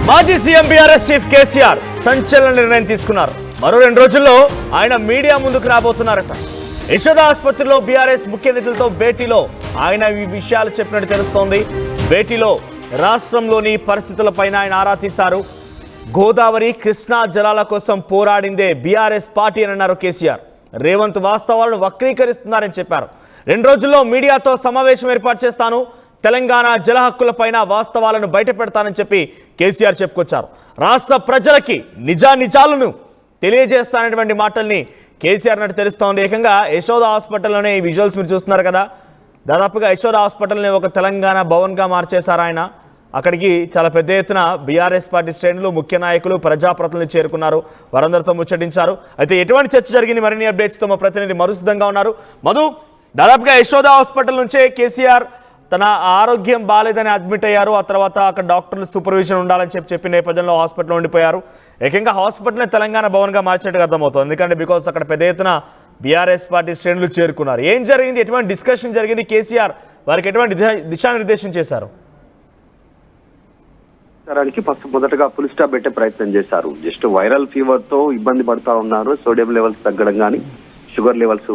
మాజీ CM BRS chief KCR సంచలన నిర్ణయం తీసుకున్నారు. మరో 2 రోజుల్లో ఆయన మీడియా ముందుకు రాబోతున్నారట. యశోద ఆసుపత్రిలో బీఆర్ఎస్ ముఖ్య నేతలతో భేటీలో ఆయన ఈ విషయాలు చెప్పినట్టు తెలుస్తోంది. భేటీలో రాష్ట్రంలోని పరిస్థితులపైన ఆయన ఆరా తీశారు. గోదావరి కృష్ణా జలాల కోసం పోరాడిందే బీఆర్ఎస్ పార్టీ అని అన్నారు కేసీఆర్. రేవంత్ వాస్తవాలను వక్రీకరిస్తున్నారని చెప్పారు. 2 రోజుల్లో మీడియాతో సమావేశం ఏర్పాటు చేస్తాను, తెలంగాణ జల హక్కులపైన వాస్తవాలను బయటపెడతానని చెప్పి కేసీఆర్ చెప్పుకొచ్చారు. రాష్ట్ర ప్రజలకి నిజాలను తెలియజేస్తానటువంటి మాటల్ని కేసీఆర్ నట్టు తెలుస్తోంది. ఏకంగా యశోద హాస్పిటల్లోనే ఈ విజువల్స్ మీరు చూస్తున్నారు కదా. దాదాపుగా యశోద హాస్పిటల్ని ఒక తెలంగాణ భవన్గా మార్చేశారు ఆయన. అక్కడికి చాలా పెద్ద ఎత్తున బీఆర్ఎస్ పార్టీ శ్రేణులు, ముఖ్య నాయకులు, ప్రజాప్రతినిధులు చేరుకున్నారు. వారందరితో ముచ్చటించారు. అయితే ఎటువంటి చర్చ జరిగింది, మరిన్ని అప్డేట్స్తో మా ప్రతినిధి మధు సిద్ధంగా ఉన్నారు. మధు, దాదాపుగా యశోద హాస్పిటల్ నుంచే కేసీఆర్ తన ఆరోగ్యం బాగాలేదని అడ్మిట్ అయ్యారు. ఆ తర్వాత అక్కడ డాక్టర్లు సూపర్విజన్ ఉండాలని చెప్పిన నేపథ్యంలో హాస్పిటల్లో ఉండిపోయారు. ఏకంగా హాస్పిటల్ని తెలంగాణ భవన్గా మార్చినట్టుగా అర్థమవుతుంది. ఎందుకంటే బికాస్ అక్కడ పెద్ద ఎత్తున బీఆర్ఎస్ పార్టీ శ్రేణులు చేరుకున్నారు. ఏం జరిగింది, ఎటువంటి డిస్కషన్ జరిగింది, కేసీఆర్ వారికి ఎటువంటి దిశానిర్దేశం చేశారు? ఫస్ట్ మొదటగా ఫుల్ స్టాప్ పెట్టే ప్రయత్నం చేశారు. జస్ట్ వైరల్ ఫీవర్ తో ఇబ్బంది పడతా ఉన్నారు. సోడియం లెవెల్స్ తగ్గడం కానీ, షుగర్ లెవెల్స్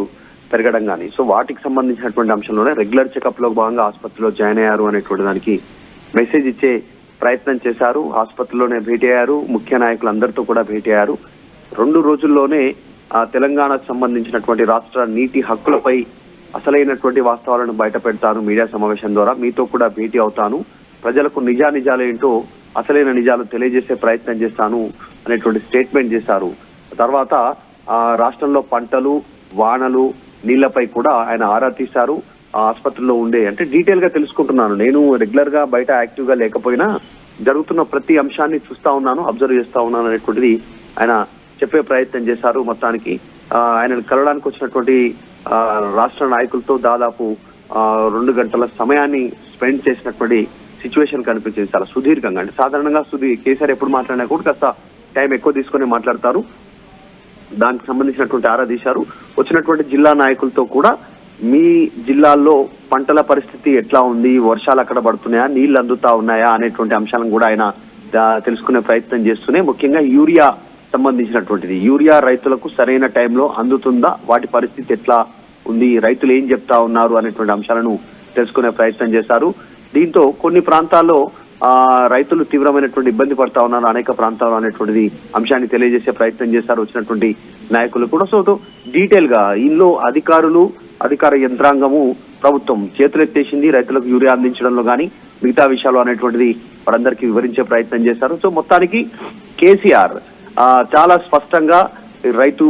పెరగడం కానీ, సో వాటికి సంబంధించినటువంటి అంశంలోనే రెగ్యులర్ చెకప్ లో భాగంగా ఆసుపత్రిలో జాయిన్ అయ్యారు అనేటువంటి దానికి మెసేజ్ ఇచ్చే ప్రయత్నం చేశారు. ఆసుపత్రిలోనే భేటీ అయ్యారు. ముఖ్య నాయకులందరితో కూడా భేటీ అయ్యారు. 2 రోజుల్లోనే తెలంగాణకు సంబంధించినటువంటి రాష్ట్ర నీటి హక్కులపై అసలైనటువంటి వాస్తవాలను బయట పెడతాను, మీడియా సమావేశం ద్వారా మీతో కూడా భేటీ అవుతాను, ప్రజలకు నిజాలేంటో అసలైన నిజాలు తెలియజేసే ప్రయత్నం చేస్తాను అనేటువంటి స్టేట్మెంట్ చేశారు. తర్వాత రాష్ట్రంలో పంటలు, వానలు, నీళ్లపై కూడా ఆయన ఆరా తీశారు. ఆసుపత్రిలో ఉండే అంటే డీటెయిల్ గా తెలుసుకుంటున్నాను, నేను రెగ్యులర్ గా బయట యాక్టివ్ గా లేకపోయినా జరుగుతున్న ప్రతి అంశాన్ని చూస్తా ఉన్నాను, అబ్జర్వ్ చేస్తా ఉన్నాను అనేటువంటిది ఆయన చెప్పే ప్రయత్నం చేశారు. మొత్తానికి ఆయన కలవడానికి వచ్చినటువంటి రాష్ట్ర నాయకులతో దాదాపు 2 గంటల సమయాన్ని స్పెండ్ చేసినటువంటి సిచ్యువేషన్ కనిపించింది. చాలా సుదీర్ఘంగా, అంటే సాధారణంగా కేసీఆర్ ఎప్పుడు మాట్లాడినా కూడా కాస్త టైం ఎక్కువ తీసుకొని మాట్లాడతారు. దానికి సంబంధించినటువంటి ఆరా తీశారు. వచ్చినటువంటి జిల్లా నాయకులతో కూడా మీ జిల్లాల్లో పంటల పరిస్థితి ఎట్లా ఉంది, వర్షాలు అక్కడ పడుతున్నాయా, నీళ్లు అందుతా ఉన్నాయా అనేటువంటి అంశాలను కూడా ఆయన తెలుసుకునే ప్రయత్నం చేస్తూనే ముఖ్యంగా యూరియా సంబంధించినటువంటిది, యూరియా రైతులకు సరైన టైంలో అందుతుందా, వాటి పరిస్థితి ఎట్లా ఉంది, రైతులు ఏం చెప్తా ఉన్నారు అనేటువంటి అంశాలను తెలుసుకునే ప్రయత్నం చేశారు. దీంతో కొన్ని ప్రాంతాల్లో రైతులు తీవ్రమైనటువంటి ఇబ్బంది పడతా ఉన్నారు అనేక ప్రాంతాల్లో అనేటువంటిది అంశాన్ని తెలియజేసే ప్రయత్నం చేశారు వచ్చినటువంటి నాయకులు కూడా. సో డీటెయిల్ గా ఇందులో అధికార యంత్రాంగము, ప్రభుత్వం చేతులెత్తేసింది రైతులకు యూరియా అందించడంలో కానీ మిగతా విషయాలు అనేటువంటిది వారందరికీ వివరించే ప్రయత్నం చేశారు. సో మొత్తానికి కేసీఆర్ చాలా స్పష్టంగా రైతు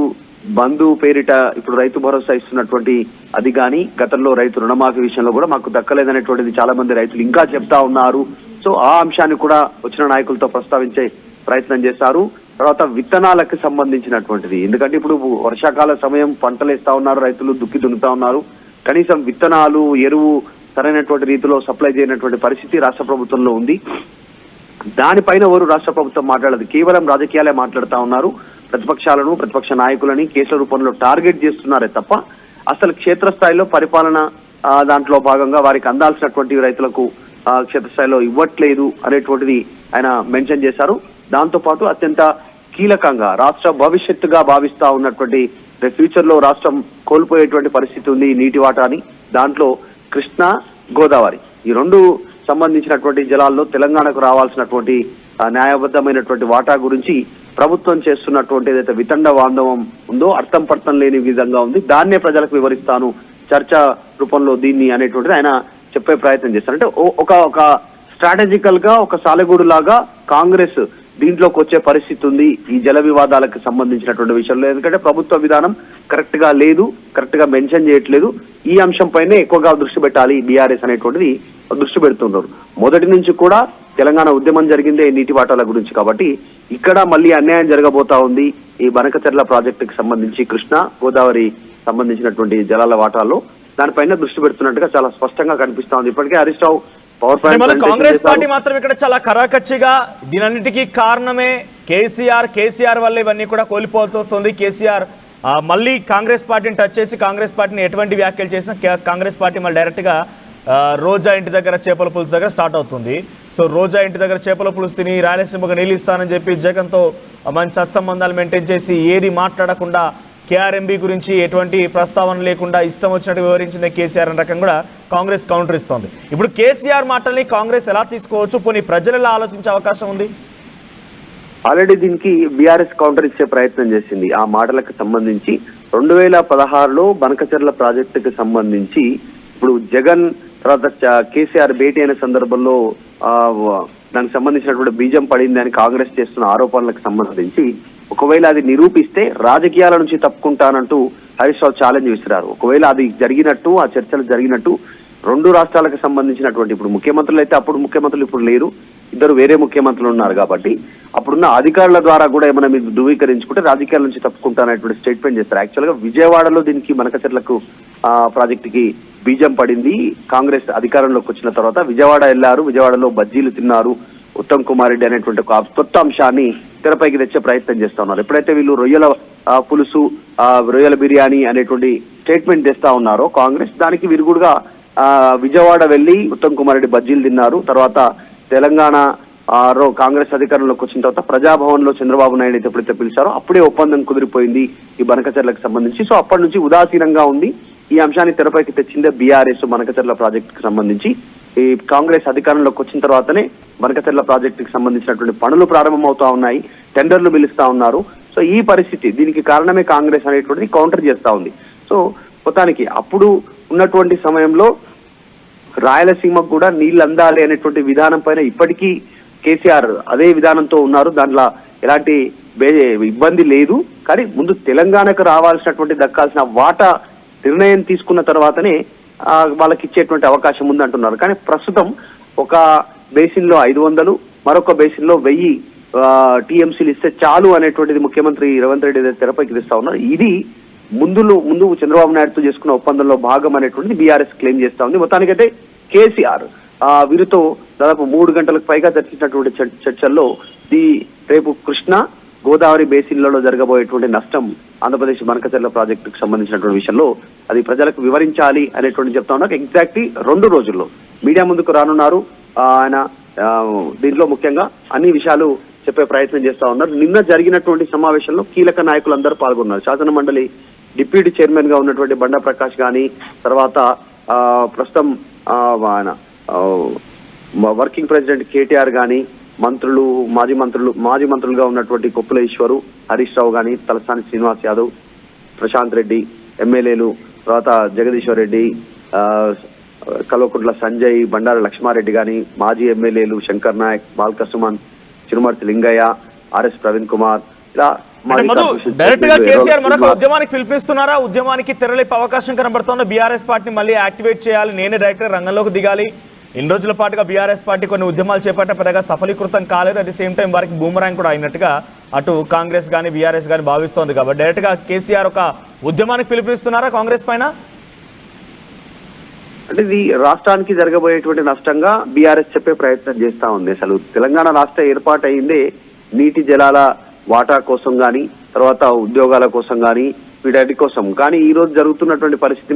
బంధు పేరిట ఇప్పుడు రైతు భరోసా ఇస్తున్నటువంటి అది కానీ, గతంలో రైతు రుణమాఫీ విషయంలో కూడా మాకు దక్కలేదనేటువంటిది చాలా మంది రైతులు ఇంకా చెప్తా ఉన్నారు. సో ఆ అంశాన్ని కూడా వచ్చిన నాయకులతో ప్రస్తావించే ప్రయత్నం చేశారు. తర్వాత విత్తనాలకు సంబంధించినటువంటిది, ఎందుకంటే ఇప్పుడు వర్షాకాల సమయం, పంటలు వేస్తా ఉన్నారు, రైతులు దున్నుతా ఉన్నారు, కనీసం విత్తనాలు, ఎరువు సరైనటువంటి రీతిలో సప్లై చేయనటువంటి పరిస్థితి రాష్ట్ర ప్రభుత్వంలో ఉంది. దానిపైన ఎవరు రాష్ట్ర ప్రభుత్వం మాట్లాడదు, కేవలం రాజకీయాలే మాట్లాడుతా ఉన్నారు. ప్రతిపక్షాలను, ప్రతిపక్ష నాయకులని కేసుల రూపంలో టార్గెట్ చేస్తున్నారే తప్ప అసలు క్షేత్రస్థాయిలో పరిపాలన దాంట్లో భాగంగా వారికి అందాల్సినటువంటి రైతులకు క్షేత్రస్థాయిలో ఇవ్వట్లేదు అనేటువంటిది ఆయన మెన్షన్ చేశారు. దాంతో పాటు అత్యంత కీలకంగా రాష్ట్ర భవిష్యత్తుగా భావిస్తా ఉన్నటువంటి ఫ్యూచర్ లో రాష్ట్రం కోల్పోయేటువంటి పరిస్థితి ఉంది నీటి వాటాని, దాంట్లో కృష్ణా, గోదావరి ఈ 2 సంబంధించినటువంటి జలాల్లో తెలంగాణకు రావాల్సినటువంటి న్యాయబద్ధమైనటువంటి వాటా గురించి ప్రభుత్వం చేస్తున్నటువంటి ఏదైతే వితండ వాందవం ఉందో, అర్థం పర్థం లేని విధంగా ఉంది, దాన్నే ప్రజలకు వివరిస్తాను చర్చ రూపంలో దీన్ని అనేటువంటిది ఆయన చెప్పే ప్రయత్నం చేస్తారు. అంటే ఒక స్ట్రాటజికల్ గా ఒక సాలెగూడు లాగా కాంగ్రెస్ దీంట్లోకి వచ్చే పరిస్థితి ఉంది ఈ జల వివాదాలకు సంబంధించినటువంటి విషయంలో. ఎందుకంటే ప్రభుత్వ విధానం కరెక్ట్ గా లేదు, కరెక్ట్ గా మెన్షన్ చేయట్లేదు, ఈ అంశం పైనే ఎక్కువగా దృష్టి పెట్టాలి బీఆర్ఎస్ అనేటువంటిది దృష్టి పెడుతున్నారు. మొదటి నుంచి కూడా తెలంగాణ ఉద్యమం జరిగిందే నీటి వాటాల గురించి, కాబట్టి ఇక్కడ మళ్ళీ అన్యాయం జరగబోతా ఉంది ఈ బనకచెర్ల ప్రాజెక్టుకి సంబంధించి, కృష్ణా గోదావరి సంబంధించినటువంటి జలాల వాటాల్లో దానిపైన దృష్టి పెడుతున్నట్టుగా చాలా స్పష్టంగా కనిపిస్తా ఉంది. ఇప్పటికే హరీష్ రావు కాంగ్రెస్ పార్టీ మాత్రం ఇక్కడ చాలా కరాకచ్చిగా దీనన్నిటికీ కారణమే కేసీఆర్ వల్ల ఇవన్నీ కూడా కోల్పోతుంది. కేసీఆర్ మళ్ళీ కాంగ్రెస్ పార్టీని టచ్ చేసి కాంగ్రెస్ పార్టీని ఎటువంటి వ్యాఖ్యలు చేసినా కాంగ్రెస్ పార్టీ మళ్ళీ డైరెక్ట్గా రోజా ఇంటి దగ్గర చేపల పులుసు దగ్గర స్టార్ట్ అవుతుంది. సో రోజా ఇంటి దగ్గర చేపల పులుసు తిని రాయలసీమకు నీళ్ళు ఇస్తానని చెప్పి జగన్తో మంచి సత్సంబంధాలు మెయింటైన్ చేసి ఏది మాట్లాడకుండా కేఆర్ఎంబీ గురించి ఎటువంటి ప్రస్తావన లేకుండా ఇష్టం వచ్చినట్టు వివరించిన కేసీఆర్ అనే రకం కూడా కాంగ్రెస్ కౌంటర్ ఇస్తోంది. ఇప్పుడు కేసీఆర్ మాటల్ని కాంగ్రెస్ ఎలా తీసుకోవచ్చు, పోనీ ప్రజలు ఎలా ఆలోచించే అవకాశం ఉంది? ఆల్రెడీ దీనికి బీఆర్ఎస్ కౌంటర్ ఇచ్చే ప్రయత్నం చేసింది. ఆ మాటలకు సంబంధించి 2016లో బనకచెర్ల ప్రాజెక్టుకు సంబంధించి ఇప్పుడు జగన్ తర్వాత కేసీఆర్ భేటీ అయిన సందర్భంలో దానికి సంబంధించినటువంటి బీజం పడింది అని కాంగ్రెస్ చేస్తున్న ఆరోపణలకు సంబంధించి ఒకవేళ అది నిరూపిస్తే రాజకీయాల నుంచి తప్పుకుంటానంటూ హరీష్ రావు ఛాలెంజ్ విసిరారు. ఒకవేళ అది జరిగినట్టు, ఆ చర్చలు జరిగినట్టు 2 రాష్ట్రాలకు సంబంధించినటువంటి ఇప్పుడు ముఖ్యమంత్రులు అయితే అప్పుడు ముఖ్యమంత్రులు ఇప్పుడు లేరు, ఇద్దరు వేరే ముఖ్యమంత్రులు ఉన్నారు కాబట్టి అప్పుడున్న అధికారుల ద్వారా కూడా ఏమైనా మీరు ధృవీకరించుకుంటే రాజకీయాల నుంచి తప్పుకుంటానటువంటి స్టేట్మెంట్ చేస్తారు. యాక్చువల్ గా విజయవాడలో దీనికి బనకచెర్లకు ప్రాజెక్టుకి బీజం పడింది. కాంగ్రెస్ అధికారంలోకి వచ్చిన తర్వాత విజయవాడ వెళ్లారు, విజయవాడలో బజ్జీలు తిన్నారు. ఉత్తమ్ కుమార్ రెడ్డి అనేటువంటి ఒక కొత్త అంశాన్ని తెరపైకి తెచ్చే ప్రయత్నం చేస్తా ఉన్నారు. ఎప్పుడైతే వీళ్ళు రొయ్యల పులుసు, రొయ్యల బిర్యానీ అనేటువంటి స్టేట్మెంట్ తెస్తా ఉన్నారో కాంగ్రెస్, దానికి విరుగుడుగా విజయవాడ వెళ్లి ఉత్తమ్ కుమార్ రెడ్డి బజ్జీలు తిన్నారు. తర్వాత తెలంగాణ కాంగ్రెస్ అధికారంలోకి వచ్చిన తర్వాత ప్రజాభవన్ లో చంద్రబాబు నాయుడు అయితే ఎప్పుడైతే పిలిచారో అప్పుడే ఒప్పందం కుదిరిపోయింది ఈ బనకచెర్లకు సంబంధించి. సో అప్పటి నుంచి ఉదాసీనంగా ఉంది. ఈ అంశాన్ని తెరపైకి తెచ్చిందే బీఆర్ఎస్ బనకచెర్ల ప్రాజెక్టుకి సంబంధించి. ఈ కాంగ్రెస్ అధికారంలోకి వచ్చిన తర్వాతనే బనకచెర్ల ప్రాజెక్టుకి సంబంధించినటువంటి పనులు ప్రారంభమవుతా ఉన్నాయి, టెండర్లు పిలుస్తా ఉన్నారు. సో ఈ పరిస్థితి, దీనికి కారణమే కాంగ్రెస్ అనేటువంటిది కౌంటర్ చేస్తా ఉంది. సో మొత్తానికి అప్పుడు ఉన్నటువంటి సమయంలో రాయలసీమకు కూడా నీళ్లు అందాలి అనేటువంటి విధానం పైన ఇప్పటికీ కేసీఆర్ అదే విధానంతో ఉన్నారు. దాంట్లో ఎలాంటి ఇబ్బంది లేదు. కానీ ముందు తెలంగాణకు రావాల్సినటువంటి దక్కాల్సిన వాటా నిర్ణయం తీసుకున్న తర్వాతనే వాళ్ళకి ఇచ్చేటువంటి అవకాశం ఉంది అంటున్నారు. కానీ ప్రస్తుతం ఒక బేసిన్ లో 500, మరొక బేసిన్ లో 1000 టీఎంసీలు ఇస్తే చాలు అనేటువంటిది ముఖ్యమంత్రి రేవంత్ రెడ్డి తెరపైకి తెస్తా ఉన్నారు. ఇది ముందు చంద్రబాబు నాయుడుతో చేసుకున్న ఒప్పందంలో భాగం అనేటువంటిది బీఆర్ఎస్ క్లెయిమ్ చేస్తా ఉంది. మొత్తానికైతే కేసీఆర్ వీరితో దాదాపు 3 గంటలకు పైగా చర్చించినటువంటి చర్చల్లో రేపు కృష్ణా గోదావరి బేసిన్లలో జరగబోయేటువంటి నష్టం ఆంధ్రప్రదేశ్ బనకచెర్ల ప్రాజెక్టుకు సంబంధించినటువంటి విషయంలో అది ప్రజలకు వివరించాలి అనేటువంటి చెప్తా ఉన్నారు. ఎగ్జాక్ట్లీ 2 రోజుల్లో మీడియా ముందుకు రానున్నారు ఆయన. దీంట్లో ముఖ్యంగా అన్ని విషయాలు చెప్పే ప్రయత్నం చేస్తా ఉన్నారు. నిన్న జరిగినటువంటి సమావేశంలో కీలక నాయకులందరూ పాల్గొన్నారు. శాసన మండలి డిప్యూటీ చైర్మన్ గా ఉన్నటువంటి బండా ప్రకాష్ గాని, తర్వాత ప్రస్తుతం ఆయన వర్కింగ్ ప్రెసిడెంట్ కేటీఆర్ గాని, మంత్రులు మాజీ మంత్రులుగా ఉన్నటువంటి కొప్పుల ఈశ్వరు, హరీష్ రావు గాని, తలసాని శ్రీనివాస్ యాదవ్, ప్రశాంత్ రెడ్డి, ఎమ్మెల్యేలు, తర్వాత జగదీశ్వర్ రెడ్డి, కల్వకుంట్ల సంజయ్, బండారు లక్ష్మారెడ్డి గాని, మాజీ ఎమ్మెల్యేలు శంకర్ నాయక్, బాల్క సుమన్, చిరుమర్తి లింగయ్య, ఆర్ఎస్ ప్రవీణ్ కుమార్, ఇలా డైరెక్ట్ గా కేసీఆర్ మరొక ఉద్యమానికి పిలిపిస్తున్నారా? ఉద్యమానికి తెరలేపే అవకాశం కనబడుతోంది. బీఆర్ఎస్ పార్టీని మళ్ళీ యాక్టివేట్ చేయాలి, నేనే డైరెక్ట్ రంగంలోకి దిగాలి. ఇన్ని రోజుల పాటుగా బీఆర్ఎస్ పార్టీ కొన్ని ఉద్యమాలు చేపట్టే పెద్దగా సఫలీకృతం కాలేదు. అట్ ది సేమ్ టైం వారికి బూమరాంగ్ కూడా అయినట్టుగా అటు కాంగ్రెస్ కానీ బీఆర్ఎస్ కానీ భావిస్తోంది. కాబట్టి డైరెక్ట్ గా కేసీఆర్ ఒక ఉద్యమానికి పిలిపిస్తున్నారా కాంగ్రెస్ పైన? అంటే ఇది రాష్ట్రానికి జరగబోయేటువంటి నష్టంగా బీఆర్ఎస్ చెప్పే ప్రయత్నం చేస్తా ఉంది. అసలు తెలంగాణ రాష్ట్ర ఏర్పాటు అయిందే నీటి జలాల వాటా కోసం కానీ, తర్వాత ఉద్యోగాల కోసం కానీ, వీటి కోసం. కానీ ఈ రోజు జరుగుతున్నటువంటి పరిస్థితి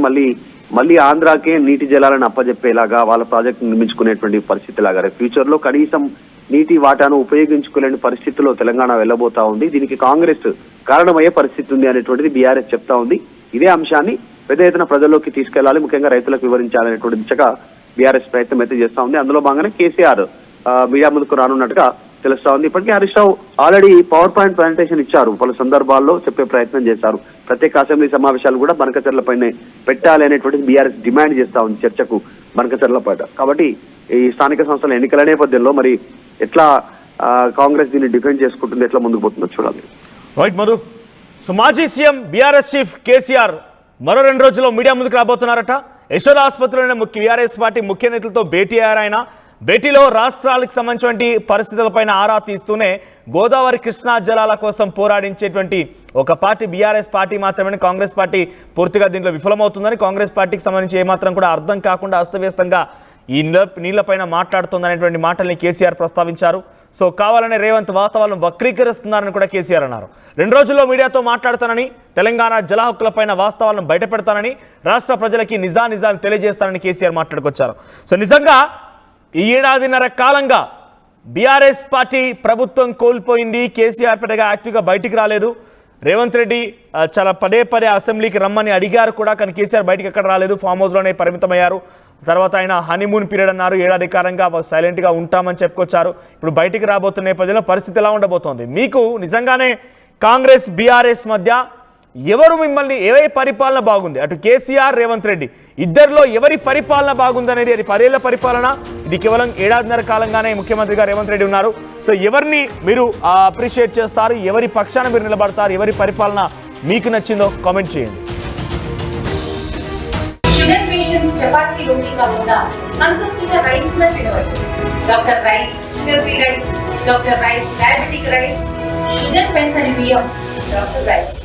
మళ్ళీ ఆంధ్రాకే నీటి జలాలను అప్పజెప్పేలాగా, వాళ్ళ ప్రాజెక్టు నిర్మించుకునేటువంటి పరిస్థితి లాగా, ఫ్యూచర్ లో కనీసం నీటి వాటాను ఉపయోగించుకోలేని పరిస్థితిలో తెలంగాణ వెళ్ళబోతా ఉంది. దీనికి కాంగ్రెస్ కారణమయ్యే పరిస్థితి ఉంది అనేటువంటిది బీఆర్ఎస్ చెప్తా ఉంది. ఇదే అంశాన్ని పెద్ద ఎత్తున ప్రజల్లోకి తీసుకెళ్లాలి, ముఖ్యంగా రైతులకు వివరించాలనేటువంటి దిశగా బీఆర్ఎస్ ప్రయత్నం అయితే చేస్తా ఉంది. అందులో భాగంగానే కేసీఆర్ మీడియా ముందుకు రానున్నట్టుగా తెలుస్తా ఉంది. ఇప్పటికే Harish Rao already power point presentation ఇచ్చారు, పలు సందర్భాల్లో చెప్పే ప్రయత్నం చేశారు. ప్రత్యేక అసెంబ్లీ సమావేశాలు కూడా బనకచెర్లపైనే పెట్టాలి అనేటువంటిది బీఆర్ఎస్ డిమాండ్ చేస్తా ఉంది చర్చకు బనకచెర్లపైన. కాబట్టి ఈ స్థానిక సంస్థల ఎన్నికల నేపథ్యంలో మరి ఎట్లా కాంగ్రెస్ దీన్ని డిఫెండ్ చేసుకుంటుంది, ఎట్లా ముందుకు పోతుందో చూడాలి. రైట్ మధు. సో మాజీ సీఎం బీఆర్ఎస్ చీఫ్ కేసీఆర్ మరో 2 రోజుల్లో మీడియా ముందుకు రాబోతున్నారట. యశోద ఆసుపత్రిలోనే బీఆర్ఎస్ పార్టీ ముఖ్య నేతలతో భేటీ అయ్యారు ఆయన. భేటీలో రాష్ట్రాలకు సంబంధించినటువంటి పరిస్థితులపైన ఆరా తీస్తూనే గోదావరి కృష్ణా జలాల కోసం పోరాడించేటువంటి ఒక పార్టీ బీఆర్ఎస్ పార్టీ మాత్రమే, కాంగ్రెస్ పార్టీ పూర్తిగా దీంట్లో విఫలమవుతుందని, కాంగ్రెస్ పార్టీకి సంబంధించి ఏమాత్రం కూడా అర్థం కాకుండా అస్తవ్యస్తంగా ఈ నీళ్లపైన మాట్లాడుతుందనేటువంటి మాటల్ని కేసీఆర్ ప్రస్తావించారు. సో కావాలనే రేవంత్ వాస్తవాలను వక్రీకరిస్తున్నారని కూడా కేసీఆర్ అన్నారు. 2 రోజుల్లో మీడియాతో మాట్లాడతానని, తెలంగాణ జల హక్కులపైన వాస్తవాలను బయటపెడతానని, రాష్ట్ర ప్రజలకి నిజాలు తెలియజేస్తానని కేసీఆర్ మాట్లాడుకొచ్చారు. సో నిజంగా ఈ ఏడాదిన్నర కాలంగా బీఆర్ఎస్ పార్టీ ప్రభుత్వం కోల్పోయింది. కేసీఆర్ పెద్దగా యాక్టివ్గా బయటికి రాలేదు. రేవంత్ రెడ్డి చాలా పదే అసెంబ్లీకి రమ్మని అడిగారు కూడా, కానీ కేసీఆర్ బయటికి ఎక్కడ రాలేదు, ఫామ్ హౌస్లోనే పరిమితమయ్యారు. తర్వాత ఆయన హనీమూన్ పీరియడ్ అన్నారు, ఏడాది కాలంగా సైలెంట్గా ఉంటామని చెప్పుకొచ్చారు. ఇప్పుడు బయటికి రాబోతున్న నేపథ్యంలో పరిస్థితి ఎలా ఉండబోతోంది? మీకు నిజంగానే కాంగ్రెస్ బీఆర్ఎస్ మధ్య ఎవరి పరిపాలన బాగుంది? అటు కేసీఆర్, రేవంత్ రెడ్డి ఇద్దరిలో ఎవరి పరిపాలన బాగుంది అనేది, అది 10 ఏళ్ల పరిపాలన, ఇది కేవలం ఏడాదిన్నర కాలంగానే ముఖ్యమంత్రిగా రేవంత్ రెడ్డి ఉన్నారు. సో ఎవరిని మీరు అప్రిషియేట్ చేస్తారు? ఎవరి పక్షాన మీరు నిలబడతారు? ఎవరి పరిపాలన మీకు నచ్చిందో కామెంట్ చేయండి. షుగర్ పేషెంట్స్ చపాతీ రోటీ కాకుండా సంతృప్తిగా రైస్ కూడా తినవచ్చు. Doctor rice, sugar free rice, doctor rice, diabetic rice, sugar pens అని బియ్యం, డాక్టర్ రైస్.